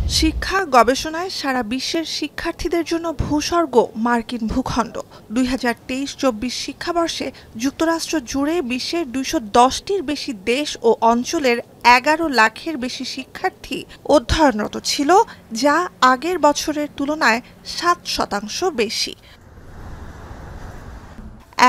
শিক্ষা গবেষণায় সারা বিশ্বের শিক্ষার্থীদের জন্য ভূস্বর্গ মার্কিন ভূখণ্ড। 2023-24 শিক্ষাবর্ষে যুক্তরাষ্ট্র জুড়ে বিশ্বের 210টির বেশি দেশ ও অঞ্চলের 11 লাখের বেশি শিক্ষার্থী অধ্যয়নরত ছিল, যা আগের বছরের তুলনায় 7% বেশি।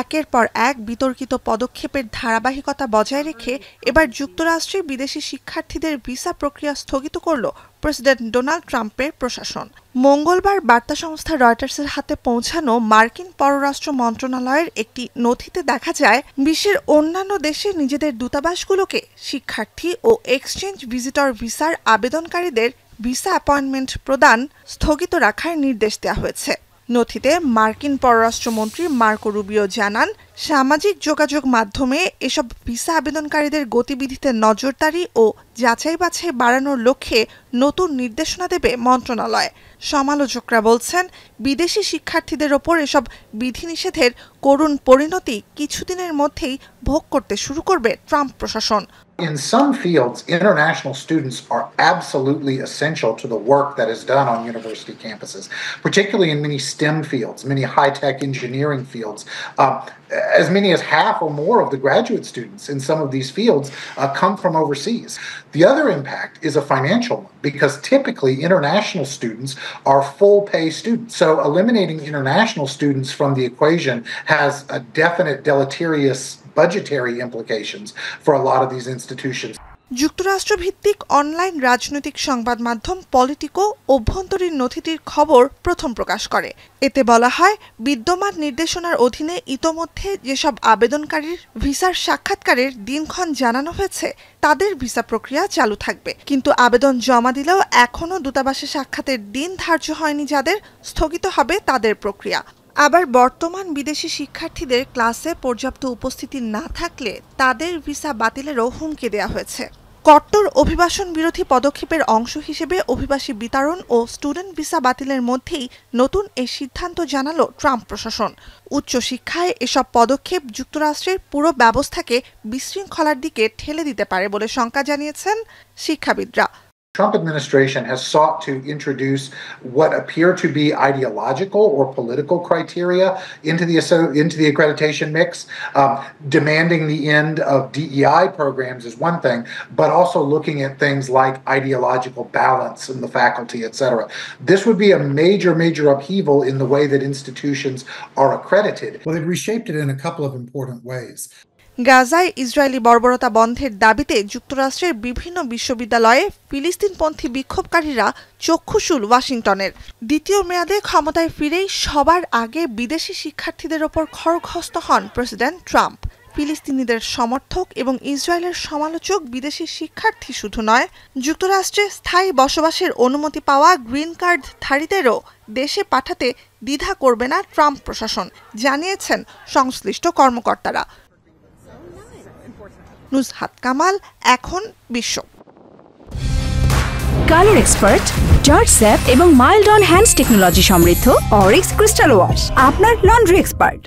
একের পর এক বিতর্কিত পদক্ষেপের ধারাবাহিকতা বজায় রেখে এবার যুক্তরাষ্ট্রে বিদেশি শিক্ষার্থীদের ভিসা প্রক্রিয়া স্থগিত করল প্রেসিডেন্ট ডোনাল্ড ট্রাম্পের প্রশাসন। মঙ্গলবার বার্তা সংস্থা রয়টার্সের হাতে পৌঁছানো মার্কিন পররাষ্ট্র মন্ত্রণালয়ের একটি নথিতে দেখা যায়, বিশ্বের অন্যান্য দেশে নিজেদের দূতাবাসগুলোকে শিক্ষার্থী ও এক্সচেঞ্জ ভিজিটর ভিসার আবেদনকারীদের ভিসা অ্যাপয়েন্টমেন্ট প্রদান স্থগিত রাখার নির্দেশ দেওয়া হয়েছে। নথিতে মার্কিন পররাষ্ট্রমন্ত্রী মার্কো রুবিও জানান, সামাজিক যোগাযোগ মাধ্যমে এসব ভিসা আবেদনকারীদের গতিবিধিতে নজরদারি ও যাচাই বাছাই বাড়ানোর লক্ষ্যে নতুন নির্দেশনা দেবে মন্ত্রণালয়। সমালোচকরা বলছেন, বিদেশি শিক্ষার্থীদের ওপর এসব বিধিনিষেধের করুণ পরিণতি কিছুদিনের মধ্যেই ভোগ করতে শুরু করবে ট্রাম্প প্রশাসন। In some fields, international students are absolutely essential to the work that is done on university campuses, particularly in many STEM fields, many high-tech engineering fields. As many as half or more of the graduate students in some of these fields come from overseas. The other impact is a financial one, because typically international students are full-pay students. So eliminating international students from the equation has a definite deleterious budgetary implications for a lot of these institutions. যুক্তরাষ্ট্রভিত্তিক online রাজনৈতিক সংবাদ মাধ্যম Politico অভ্যন্তরীণ নথিটির খবর প্রথম প্রকাশ করে। এতে বলা হয়, বিদ্যমান নির্দেশনার অধীনে ইতোমধ্যে যেসব আবেদনকারীর ভিসার সাক্ষাৎকারের দিনক্ষণ জানানো হয়েছে, তাদের ভিসা প্রক্রিয়া চালু থাকবে। কিন্তু আবেদন জমা দিলেও এখনও দূতাবাসে সাক্ষাতের দিন ধার্য হয়নি যাদের, স্থগিত হবে তাদের প্রক্রিয়া। আবার বর্তমান বিদেশি শিক্ষার্থীদের ক্লাসে পর্যাপ্ত উপস্থিতি না থাকলে তাদের ভিসা বাতিলেরও হুমকি দেওয়া হয়েছে। কট্টর অভিবাসন বিরোধী পদক্ষেপের অংশ হিসেবে অভিবাসী বিতরণ ও স্টুডেন্ট ভিসা বাতিলের মধ্যেই নতুন এই সিদ্ধান্ত জানালো ট্রাম্প প্রশাসন। উচ্চশিক্ষায় এসব পদক্ষেপ যুক্তরাষ্ট্রের পুরো ব্যবস্থাকে বিশৃঙ্খলার দিকে ঠেলে দিতে পারে বলে শঙ্কা জানিয়েছেন শিক্ষাবিদরা। Trump administration has sought to introduce what appear to be ideological or political criteria into the accreditation mix. Demanding the end of DEI programs is one thing, but also looking at things like ideological balance in the faculty, etc. This would be a major upheaval in the way that institutions are accredited. Well, they've reshaped it in a couple of important ways. গাজায় Israeli বর্বরতা বন্ধের দাবিতে যুক্তরাষ্ট্রের বিভিন্ন বিশ্ববিদ্যালয়ে ফিলিস্তিনপন্থী বিক্ষোভকারীরা চক্ষুশূল ওয়াশিংটনের। দ্বিতীয় মেয়াদে ক্ষমতায় ফিরেই সবার আগে বিদেশি শিক্ষার্থীদের ওপর খড়গহস্ত হন প্রেসিডেন্ট ট্রাম্প। ফিলিস্তিনিদের সমর্থক এবং ইসরায়েলের সমালোচক বিদেশি শিক্ষার্থী শুধু নয়, যুক্তরাষ্ট্রে স্থায়ী বসবাসের অনুমতি পাওয়া গ্রিন কার্ডধারীদেরও দেশে পাঠাতে দ্বিধা করবে না ট্রাম্প প্রশাসন, জানিয়েছেন সংশ্লিষ্ট কর্মকর্তারা। নুজহাত কামাল, এখন বিশ্ব। কালার এক্সপার্ট, জর্জ স্যাপ এবং মাইল্ড অন হ্যান্ডস টেকনোলজি সমৃদ্ধ অরিক্স ক্রিস্টাল ওয়াশ আপনার লন্ড্রি এক্সপার্ট।